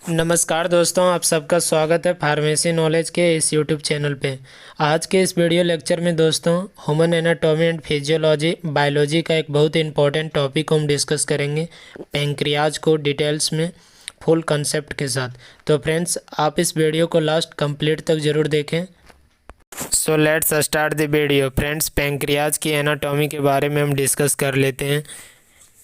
नमस्कार दोस्तों, आप सबका स्वागत है फार्मेसी नॉलेज के इस यूट्यूब चैनल पे। आज के इस वीडियो लेक्चर में दोस्तों human anatomy and physiology biology का एक बहुत इंपॉर्टेंट टॉपिक हम डिस्कस करेंगे, पैंक्रियाज को डिटेल्स में फुल कंसेप्ट के साथ। तो फ्रेंड्स, आप इस वीडियो को लास्ट कंप्लीट तक ज़रूर देखें। So let's start the video. Friends, pancreas की एनाटॉमी के बारे में हम डिस्कस कर लेते हैं।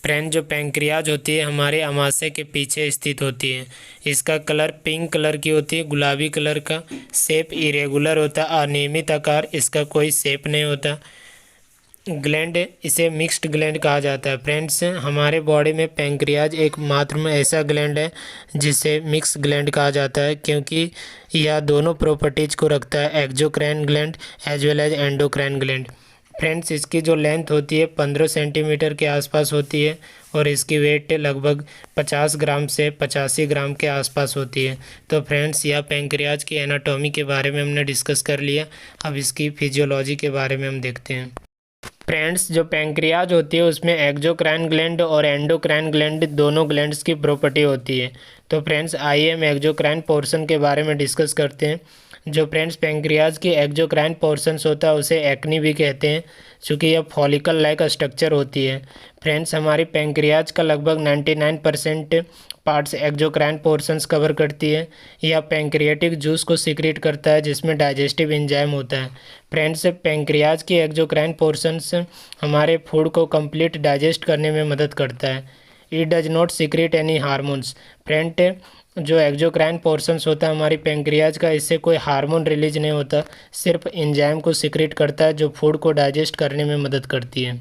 फ्रेंड, जो पैंक्रियाज होती है हमारे अमाशय के पीछे स्थित होती है। इसका कलर पिंक कलर की होती है, गुलाबी कलर का। शेप इरेगुलर होता है, अनियमित आकार, इसका कोई शेप नहीं होता। ग्लैंड, इसे मिक्स्ड ग्लैंड कहा जाता है। फ्रेंड्स, हमारे बॉडी में पैंक्रियाज एक मात्र में ऐसा ग्लैंड है जिसे मिक्स ग्लैंड कहा जाता है, क्योंकि यह दोनों प्रॉपर्टीज को रखता है, exocrine gland as well as endocrine gland. Friends, इसकी जो लेंथ होती है 15 सेंटीमीटर के आसपास होती है और इसकी वेट लगभग 50 ग्राम से 85 ग्राम के आसपास होती है। तो फ्रेंड्स, यह पैंक्रियाज की एनाटॉमी के बारे में हमने डिस्कस कर लिया। अब इसकी फिजियोलॉजी के बारे में हम देखते हैं। फ्रेंड्स, जो पैंक्रियाज होती है उसमें एक्सोक्राइन ग्लैंड और एंडोक्राइन ग्लैंड दोनों ग्लैंड्स की प्रॉपर्टी होती है। तो फ्रेंड्स, आइए हम एक्सोक्राइन पोर्शन के बारे में डिस्कस करते हैं। जो फ्रेंड्स पैंक्रियाज की एक्सोक्राइन पोर्शंस होता है उसे एक्नी भी कहते हैं, चूँकि यह फॉलिकल लाइक स्ट्रक्चर होती है। फ्रेंड्स, हमारी पैंक्रियाज का लगभग 99% पार्ट्स एक्सोक्राइन पोर्शंस कवर करती है। यह पैंक्रियाटिक जूस को सिक्रीट करता है जिसमें डाइजेस्टिव एंजाइम होता है। फ्रेंड्स, पैंक्रियाज की एक्सोक्राइन पोर्शंस हमारे फूड को कंप्लीट डाइजेस्ट करने में मदद करता है। It does not secrete any hormones. Friend, जो एक्सोक्राइन पोर्शंस होता है हमारी पैंक्रियाज का, इससे कोई हार्मोन रिलीज नहीं होता, सिर्फ एंजाइम को सिक्रीट करता है जो फूड को डाइजेस्ट करने में मदद करती है।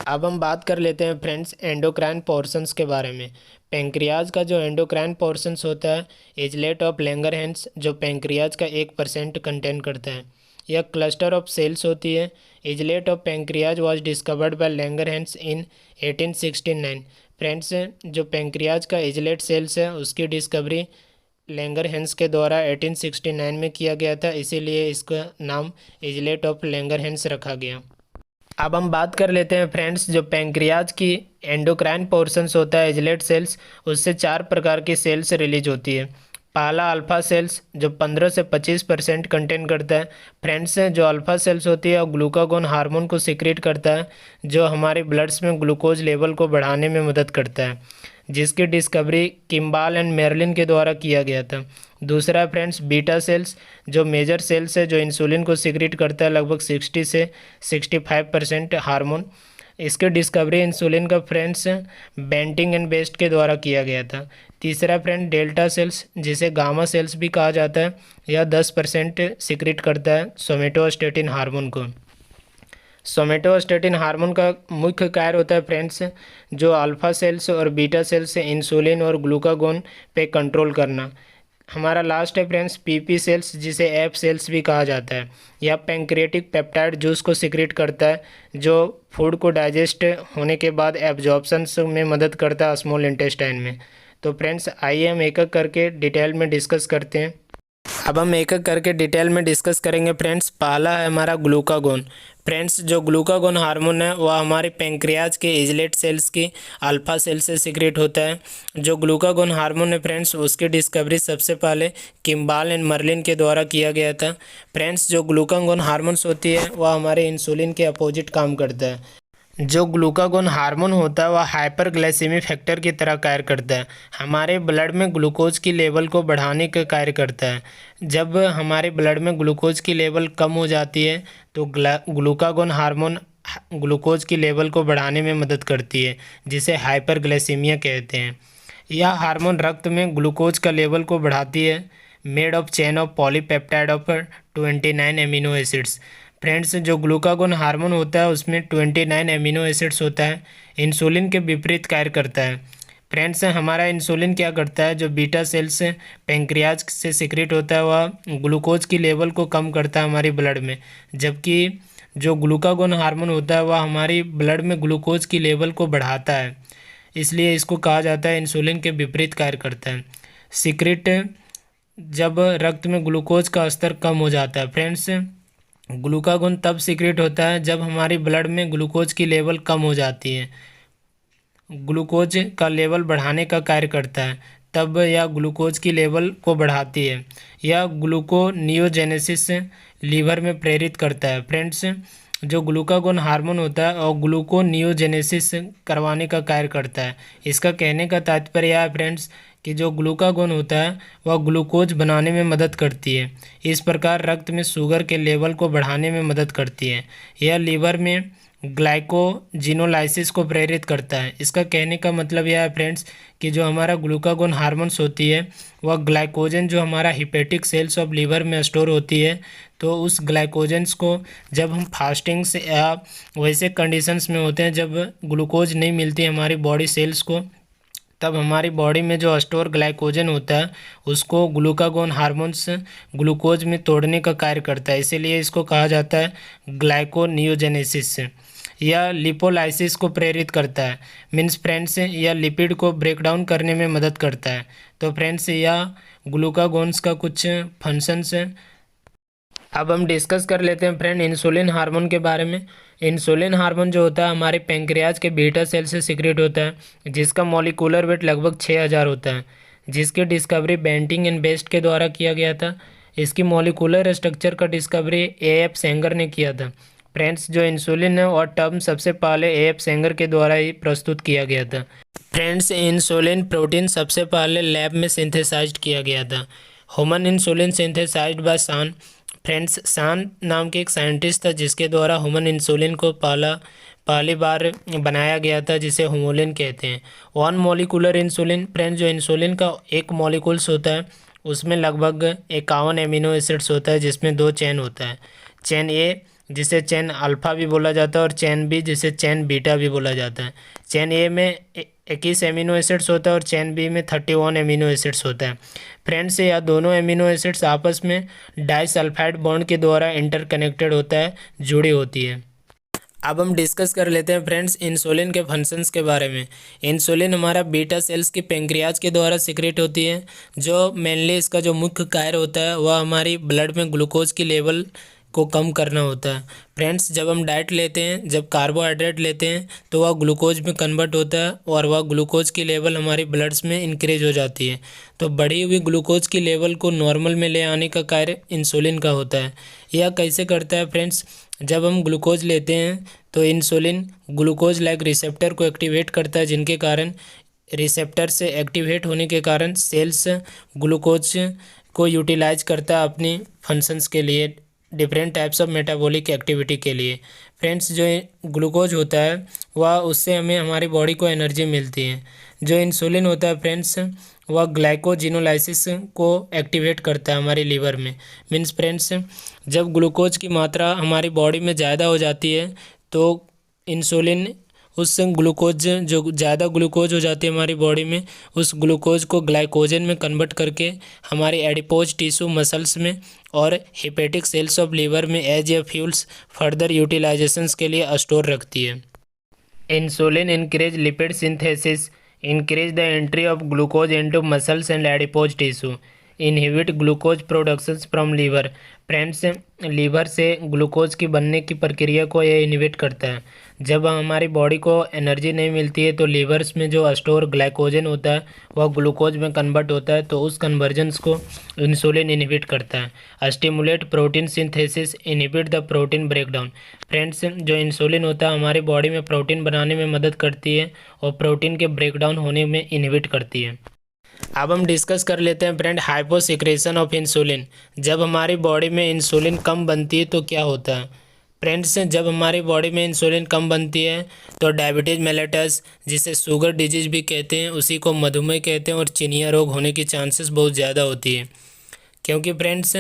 अब हम बात कर लेते हैं फ्रेंड्स एंडोक्राइन पोर्शंस के बारे में। पैंक्रियाज का जो एंडोक्राइन पोर्शंस होता है इजलेट ऑफ लैंगरहैंस, जो पैंक्रियाज का 1% कंटेन करता है। यह क्लस्टर ऑफ सेल्स होती है। Islet of pancreas was discovered by Langerhans in 1869। Friends, जो पैंक्रियाज का इजलेट सेल्स है उसकी डिस्कवरी लैंगरहैंस के द्वारा 1869 में किया गया था, इसीलिए इसका नाम इजलेट ऑफ लैंगरहैंस रखा गया। अब हम बात कर लेते हैं फ्रेंड्स, जो पैंक्रियाज की एंडोक्राइन पोर्शंस होता है इजलेट सेल्स, उससे 4 प्रकार की सेल्स रिलीज होती है। पहला अल्फ़ा सेल्स, जो 15 से 25% कंटेन करता है। फ्रेंड्स, जो अल्फ़ा सेल्स होती है वो ग्लूकागोन हार्मोन को सिक्रीट करता है जो हमारे ब्लड्स में ग्लूकोज लेवल को बढ़ाने में मदद करता है, जिसकी डिस्कवरी किम्बाल एंड मेर्लिन के द्वारा किया गया था। दूसरा फ्रेंड्स बीटा सेल्स, जो मेजर सेल्स है जो इंसुलिन को सिक्रीट करता है लगभग 60 से 65% हार्मोन। इसके डिस्कवरी इंसुलिन का फ्रेंड्स बेंटिंग एंड बेस्ट के द्वारा किया गया था। तीसरा फ्रेंड डेल्टा सेल्स, जिसे गामा सेल्स भी कहा जाता है, यह 10% सिक्रीट करता है सोमेटोस्टेटिन हार्मोन को। सोमेटोस्टेटिन हार्मोन का मुख्य कार्य होता है फ्रेंड्स जो अल्फ़ा सेल्स और बीटा सेल्स से इंसुलिन और ग्लूकागोन पे कंट्रोल करना। हमारा लास्ट है फ्रेंड्स पीपी सेल्स, जिसे एफ सेल्स भी कहा जाता है। यह पैंक्रियाटिक पेप्टाइड जूस को सिक्रीट करता है जो फूड को डाइजेस्ट होने के बाद एब्जॉर्प्शन में मदद करता है स्मॉल इंटेस्टाइन में। तो फ्रेंड्स, आइए हम एक एक करके डिटेल में डिस्कस करते हैं। अब हम एक एक करके डिटेल में डिस्कस करेंगे फ्रेंड्स। पहला है हमारा ग्लूकागोन। फ्रेंड्स, जो ग्लूकागोन हार्मोन है वह हमारे पैंक्रियाज के इजलेट सेल्स की अल्फा सेल से सिक्रेट होता है। जो ग्लूकागोन हार्मोन है फ्रेंड्स उसकी डिस्कवरी सबसे पहले किम्बाल एंड मर्लिन के द्वारा किया गया था। फ्रेंड्स, जो ग्लूकागोन हार्मोन्स होती है वह हमारे इंसुलिन के अपोजिट काम करता है। जो ग्लूकागोन हार्मोन होता है वह हाइपरग्लाइसेमी फैक्टर की तरह कार्य करता है, हमारे ब्लड में ग्लूकोज की लेवल को बढ़ाने का कार्य करता है। जब हमारे ब्लड में ग्लूकोज की लेवल कम हो जाती है तो ग्लूकागोन हार्मोन ग्लूकोज की लेवल को बढ़ाने में मदद करती है, जिसे हाइपरग्लाइसीमिया कहते हैं। यह हार्मोन रक्त में ग्लूकोज का लेवल को बढ़ाती है। Made of chain of polypeptide of 29 amino acids. Friends, जो ग्लूकागोन हार्मोन होता है उसमें 29 एमिनो एसिड्स होता है, इंसुलिन के विपरीत कार्य करता है। फ्रेंड्स, हमारा इंसुलिन क्या करता है, जो बीटा सेल्स पैंक्रियाज से सिक्रेट होता है वह ग्लूकोज की लेवल को कम करता है हमारी ब्लड में, जबकि जो ग्लूकागोन हार्मोन होता है वह हमारी ब्लड में ग्लूकोज की लेवल को बढ़ाता है, इसलिए इसको कहा जाता है इंसुलिन के विपरीत कार्य करता है। सिक्रेट जब रक्त में ग्लूकोज का स्तर कम हो जाता है। फ्रेंड्स, ग्लूकागोन तब सिक्रेट होता है जब हमारी ब्लड में ग्लूकोज की लेवल कम हो जाती है, ग्लूकोज का लेवल बढ़ाने का कार्य करता है। तब यह ग्लूकोज की लेवल को बढ़ाती है। यह ग्लूकोनियोजेनेसिस लीवर में प्रेरित करता है। फ्रेंड्स, जो ग्लूकागोन हार्मोन होता है और ग्लूकोनियोजेनेसिस करवाने का कार्य करता है। इसका कहने का तात्पर्य यह है फ्रेंड्स कि जो ग्लूकागोन होता है वह ग्लूकोज बनाने में मदद करती है। इस प्रकार रक्त में शुगर के लेवल को बढ़ाने में मदद करती है। यह लीवर में ग्लाइकोजिनोलाइसिस को प्रेरित करता है। इसका कहने का मतलब यह है फ्रेंड्स कि जो हमारा ग्लूकागोन हार्मोन्स होती है वह ग्लाइकोजन जो हमारा हिपेटिक सेल्स ऑफ लीवर में स्टोर होती है, तो उस ग्लाइकोजन्स को जब हम फास्टिंग से या वैसे कंडीशंस में होते हैं जब ग्लूकोज नहीं मिलती हमारी बॉडी सेल्स को, तब हमारी बॉडी में जो स्टोर ग्लाइकोजन होता है उसको ग्लूकागोन हार्मोन्स ग्लूकोज में तोड़ने का कार्य करता है। इसीलिए इसको कहा जाता है ग्लाइकोनियोजेनेसिस। यह लिपोलाइसिस को प्रेरित करता है। मीन्स फ्रेंड्स, यह लिपिड को ब्रेक डाउन करने में मदद करता है। तो फ्रेंड्स, यह ग्लूकागोन्स का कुछ फंक्शंस है। अब हम डिस्कस कर लेते हैं फ्रेंड इंसुलिन हार्मोन के बारे में। इंसुलिन हार्मोन जो होता है हमारे पैंक्रियाज के बीटा सेल से सीक्रेट होता है, जिसका मॉलिक्यूलर वेट लगभग 6000 होता है, जिसकी डिस्कवरी बेंटिंग एंड बेस्ट के द्वारा किया गया था। इसकी मॉलिक्यूलर स्ट्रक्चर का डिस्कवरी एएफ सेंगर ने किया था। फ्रेंड्स, जो इंसुलिन है और टर्म सबसे पहले एएफ सेंगर के द्वारा ही प्रस्तुत किया गया था। फ्रेंड्स, इंसुलिन प्रोटीन सबसे पहले लैब में सिंथेसाइज्ड किया गया था। ह्यूमन इंसुलिन सिंथेसाइज्ड बाय सान। फ्रेंड्स, सान नाम के एक साइंटिस्ट था जिसके द्वारा ह्यूमन इंसुलिन को पहली बार बनाया गया था, जिसे होमोलिन कहते हैं। One molecular insulin. फ्रेंड्स, जो इंसुलिन का एक मॉलिक्यूल्स होता है उसमें लगभग 51 एमिनो एसिड्स होता है, जिसमें 2 चेन होता है। चेन ए जिसे चेन अल्फ़ा भी बोला जाता है और चेन बी जिसे चेन बीटा भी बोला जाता है। चेन ए में 21 एमिनो एसिड्स होता है और चेन बी में 31 एमिनो एसिड्स होता है। फ्रेंड्स, यह दोनों एमिनो एसिड्स आपस में डाइसल्फाइड बॉन्ड के द्वारा इंटरकनेक्टेड होता है, जुड़ी होती है। अब हम डिस्कस कर लेते हैं फ्रेंड्स इंसुलिन के फंक्शंस के बारे में। इंसुलिन हमारा बीटा सेल्स की पैंक्रियाज के द्वारा सीक्रेट होती है। जो मेनली इसका जो मुख्य कार्य होता है वह हमारी ब्लड में ग्लूकोज की लेवल को कम करना होता है। फ्रेंड्स, जब हम डाइट लेते हैं, जब कार्बोहाइड्रेट लेते हैं तो वह ग्लूकोज में कन्वर्ट होता है और वह ग्लूकोज की लेवल हमारी ब्लड्स में इंक्रीज हो जाती है। तो बढ़ी हुई ग्लूकोज की लेवल को नॉर्मल में ले आने का कार्य इंसुलिन का होता है। यह कैसे करता है फ्रेंड्स? जब हम ग्लूकोज लेते हैं तो इंसुलिन ग्लूकोज लाइक रिसेप्टर को एक्टिवेट करता है, जिनके कारण रिसेप्टर से एक्टिवेट होने के कारण सेल्स ग्लूकोज को यूटिलाइज करता है अपनी फंक्शंस के लिए, different types of metabolic activity के लिए। फ्रेंड्स, जो ग्लूकोज होता है वह उससे हमें हमारी बॉडी को एनर्जी मिलती है। जो इंसुलिन होता है फ्रेंड्स, वह ग्लाइकोजिनोलाइसिस को एक्टिवेट करता है हमारी लीवर में। मीन्स फ्रेंड्स, जब ग्लूकोज की मात्रा हमारी बॉडी में ज़्यादा हो जाती है तो इंसुलिन उस ग्लूकोज जो ज़्यादा ग्लूकोज हो जाती है हमारी बॉडी में, उस ग्लूकोज को ग्लाइकोजन में कन्वर्ट करके हमारी एडिपोज टिश्यू मसल्स में और हेपेटिक सेल्स ऑफ लीवर में as a fuels further utilisations के लिए स्टोर रखती है। Insulin increase lipid synthesis, increase the entry of glucose into muscles and adipose tissue, inhibit glucose production from liver. Friends, liver से glucose की बनने की प्रक्रिया को यह इनहिबिट करता है। जब हमारी बॉडी को एनर्जी नहीं मिलती है तो लीवर्स में जो स्टोर ग्लाइकोजन होता है वह ग्लूकोज में कन्वर्ट होता है, तो उस कन्वर्जन्स को इंसुलिन इनहिबिट करता है। Stimulate protein synthesis, inhibit the protein breakdown. Friends, जो इंसुलिन होता है हमारी बॉडी में प्रोटीन बनाने में मदद करती है और प्रोटीन के ब्रेकडाउन होने में इनहिबिट करती है। अब हम डिस्कस कर लेते हैं फ्रेंड हाइपोसिक्रेशन ऑफ इंसुलिन। जब हमारी बॉडी में इंसुलिन कम बनती है तो क्या होता है? फ्रेंड्स, जब हमारी बॉडी में इंसुलिन कम बनती है तो डायबिटीज़ मेलेटस, जिसे शुगर डिजीज़ भी कहते हैं, उसी को मधुमेह कहते हैं, और चिनिया रोग होने की चांसेस बहुत ज़्यादा होती है। क्योंकि फ्रेंड्स,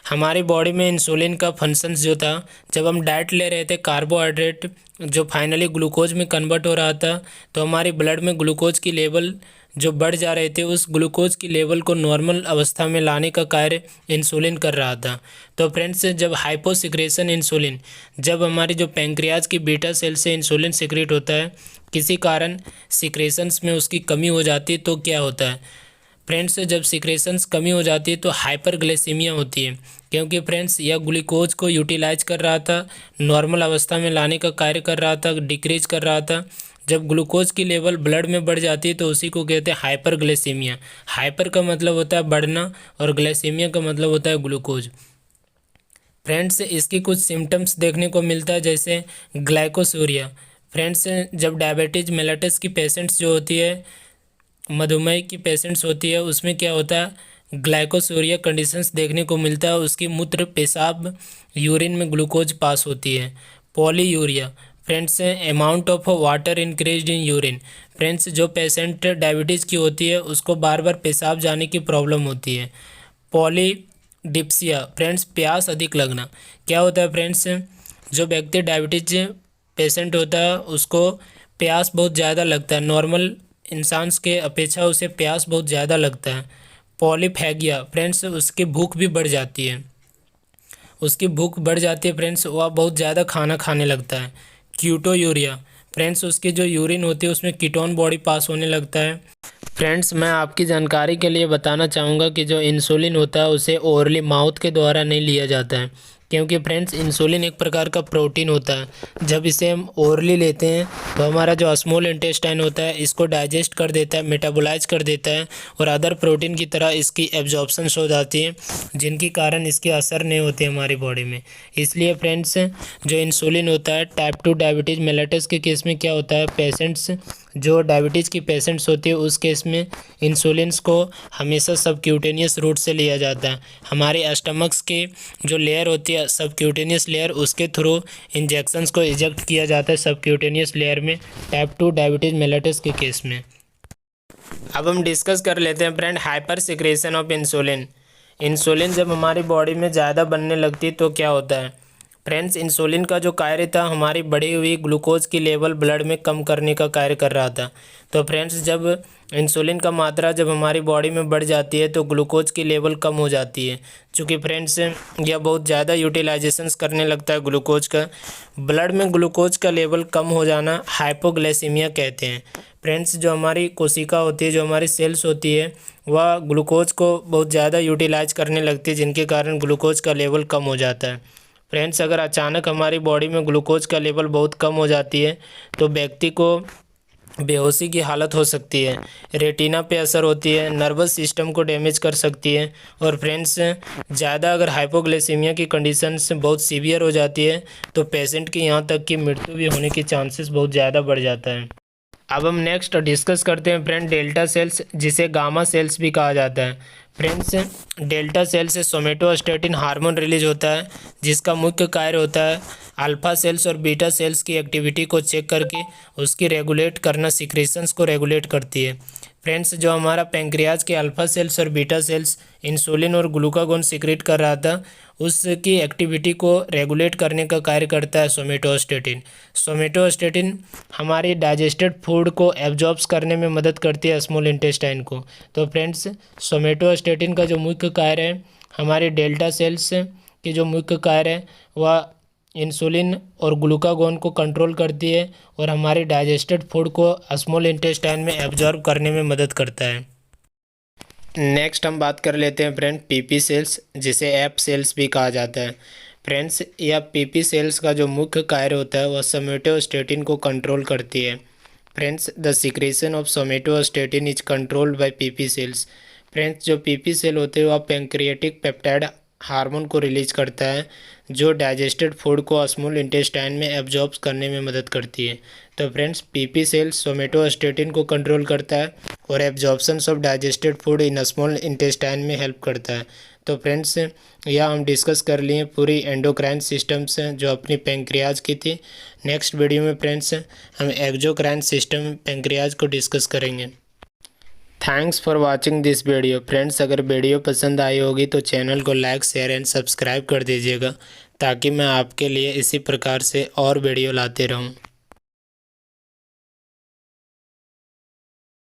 हमारी बॉडी में इंसुलिन का फंक्शंस जो था, जब हम डाइट ले रहे थे कार्बोहाइड्रेट जो फाइनली ग्लूकोज में कन्वर्ट हो रहा था, तो हमारी ब्लड में ग्लूकोज की लेवल जो बढ़ जा रहे थे, उस ग्लूकोज की लेवल को नॉर्मल अवस्था में लाने का कार्य इंसुलिन कर रहा था। तो फ्रेंड्स, जब हाइपोसिक्रेशन इंसुलिन, जब हमारी जो पैंक्रियाज की बीटा सेल से इंसुलिन सिक्रेट होता है, किसी कारण सिक्रेशंस में उसकी कमी हो जाती है तो क्या होता है? फ्रेंड्स, जब सिक्रेशंस कमी हो जाती है तो हाइपरग्लाइसीमिया होती है, क्योंकि फ्रेंड्स यह ग्लूकोज को यूटिलाइज कर रहा था, नॉर्मल अवस्था में लाने का कार्य कर रहा था, डिक्रीज कर रहा था, जब ग्लूकोज की लेवल ब्लड में बढ़ जाती है तो उसी को कहते हैं हाइपरग्लाइसीमिया। हाइपर का मतलब होता है बढ़ना और ग्लाइसीमिया का मतलब होता है ग्लूकोज। फ्रेंड्स, इसकी कुछ सिम्टम्स देखने को मिलता है जैसे ग्लाइकोसूरिया। फ्रेंड्स, जब डायबिटीज मेलिटस की पेशेंट्स जो होती है, मधुमेह की पेशेंट्स होती है, उसमें क्या होता है ग्लाइकोसूरिया कंडीशंस देखने को मिलता है। उसकी मूत्र, पेशाब, यूरिन में ग्लूकोज पास होती है। Polyuria. Friends, amount of water increase in urine. Friends, जो पेशेंट डायबिटीज़ की होती है उसको बार बार पेशाब जाने की प्रॉब्लम होती है। पॉलीडिप्सिया। फ्रेंड्स, प्यास अधिक लगना। क्या होता है फ्रेंड्स, जो व्यक्ति डायबिटीज पेशेंट होता है उसको प्यास बहुत ज़्यादा लगता है, नॉर्मल इंसान के अपेक्षा उसे प्यास बहुत ज़्यादा लगता है। पॉलीफैगिया। फ्रेंड्स, उसकी भूख भी बढ़ जाती है, फ्रेंड्स, वह बहुत ज़्यादा खाना खाने लगता है। कीटोयूरिया। फ्रेंड्स, उसकी जो यूरिन होती है उसमें कीटोन बॉडी पास होने लगता है। फ्रेंड्स, मैं आपकी जानकारी के लिए बताना चाहूँगा कि जो इंसुलिन होता है उसे ओरली माउथ के द्वारा नहीं लिया जाता है, क्योंकि फ्रेंड्स इंसुलिन एक प्रकार का प्रोटीन होता है। जब इसे हम ओरली लेते हैं तो हमारा जो स्मॉल इंटेस्टाइन होता है इसको डाइजेस्ट कर देता है, मेटाबोलाइज कर देता है और अदर प्रोटीन की तरह इसकी एब्जॉर्प्शन हो जाती है, जिनके कारण इसकी असर नहीं होती हमारी बॉडी में। इसलिए फ्रेंड्स, जो इंसुलिन होता है टाइप 2 डायबिटीज़ मेलिटस के केस में क्या होता है, पेशेंट्स जो डायबिटीज़ की पेशेंट्स होती है उस केस में इंसुलिन्स को हमेशा सबक्यूटेनियस रूट से लिया जाता है। हमारे स्टमक्स के जो लेयर होती है सबक्यूटेनियस लेयर, उसके थ्रू इंजेक्शंस को इजेक्ट किया जाता है सबक्यूटेनियस लेयर में टाइप 2 डायबिटीज़ मेलिटस के केस में। अब हम डिस्कस कर लेते हैं friend hyper secretion of insulin. Insulin जब हमारी बॉडी में ज़्यादा बनने लगती है तो क्या होता है फ्रेंड्स, इंसुलिन का जो कार्य था हमारी बढ़ी हुई ग्लूकोज की लेवल ब्लड में कम करने का कार्य कर रहा था। तो फ्रेंड्स, जब इंसुलिन का मात्रा जब हमारी बॉडी में बढ़ जाती है तो ग्लूकोज की लेवल कम हो जाती है। चूँकि फ्रेंड्स यह बहुत ज़्यादा यूटिलाइजेशंस करने लगता है ग्लूकोज का। ब्लड में ग्लूकोज का लेवल कम हो जाना हाइपोग्लाइसीमिया कहते हैं। फ्रेंड्स, जो हमारी कोशिका होती है, जो हमारी सेल्स होती है, वह ग्लूकोज को बहुत ज़्यादा यूटिलाइज करने लगती है, जिनके कारण ग्लूकोज का लेवल कम हो जाता है। फ्रेंड्स, अगर अचानक हमारी बॉडी में ग्लूकोज का लेवल बहुत कम हो जाती है तो व्यक्ति को बेहोशी की हालत हो सकती है, रेटिना पे असर होती है, नर्वस सिस्टम को डैमेज कर सकती है और फ्रेंड्स, ज़्यादा अगर हाइपोग्लाइसीमिया की कंडीशंस बहुत सीवियर हो जाती है तो पेशेंट की यहाँ तक कि मृत्यु भी होने की चांसेस बहुत ज़्यादा बढ़ जाता है। अब हम नेक्स्ट डिस्कस करते हैं फ्रेंड डेल्टा सेल्स, जिसे गामा सेल्स भी कहा जाता है। फ्रेंड्स, डेल्टा सेल से सोमेटोस्टेटिन हार्मोन रिलीज होता है, जिसका मुख्य कार्य होता है अल्फा सेल्स और बीटा सेल्स की एक्टिविटी को चेक करके उसकी रेगुलेट करना, सिक्रेशंस को रेगुलेट करती है। फ्रेंड्स, जो हमारा पैंक्रियाज के अल्फा सेल्स और बीटा सेल्स इंसुलिन और ग्लूकागोन सिक्रेट कर रहा था, उसकी एक्टिविटी को रेगुलेट करने का कार्य करता है सोमेटोस्टेटिन। सोमेटोस्टेटिन हमारी डाइजेस्टेड फूड को एब्जॉर्ब्स करने में मदद करती है स्मॉल इंटेस्टाइन को। तो फ्रेंड्स, सोमेटोस्टेटिन का जो मुख्य कार्य है, हमारे डेल्टा सेल्स के जो मुख्य कार्य है वह इंसुलिन और ग्लूकागोन को कंट्रोल करती है और हमारे डाइजेस्टेड फूड को स्मॉल इंटेस्टाइन में एब्जॉर्ब करने में मदद करता है। नेक्स्ट हम बात कर लेते हैं फ्रेंड पीपी सेल्स, जिसे एप सेल्स भी कहा जाता है। फ्रेंड्स, यह पीपी सेल्स का जो मुख्य कार्य होता है वह सोमेटोस्टेटिन को कंट्रोल करती है। Friends, the secretion of somatostatin is controlled by PP sales. Friends, जो पीपी सेल होते हैं वह पैंक्रियाटिक पेप्टाइड हार्मोन को रिलीज करता है, जो डाइजेस्टेड फूड को स्मॉल इंटेस्टाइन में एब्जॉर्ब करने में मदद करती है। तो फ्रेंड्स, पीपी सेल्स सोमेटोस्टेटिन को कंट्रोल करता है और absorption of digested food in small intestine में हेल्प करता है। तो फ्रेंड्स, यह हम डिस्कस कर लिए पूरी एंडोक्राइन सिस्टम्स जो अपनी पैंक्रियाज की थी। नेक्स्ट वीडियो में फ्रेंड्स हम एक्सोक्राइन सिस्टम पैंक्रियाज को डिस्कस करेंगे। Thanks for watching this video. Friends, अगर वीडियो पसंद आई होगी तो चैनल को लाइक, शेयर एंड सब्सक्राइब कर दीजिएगा, ताकि मैं आपके लिए इसी प्रकार से और वीडियो लाते रहूं।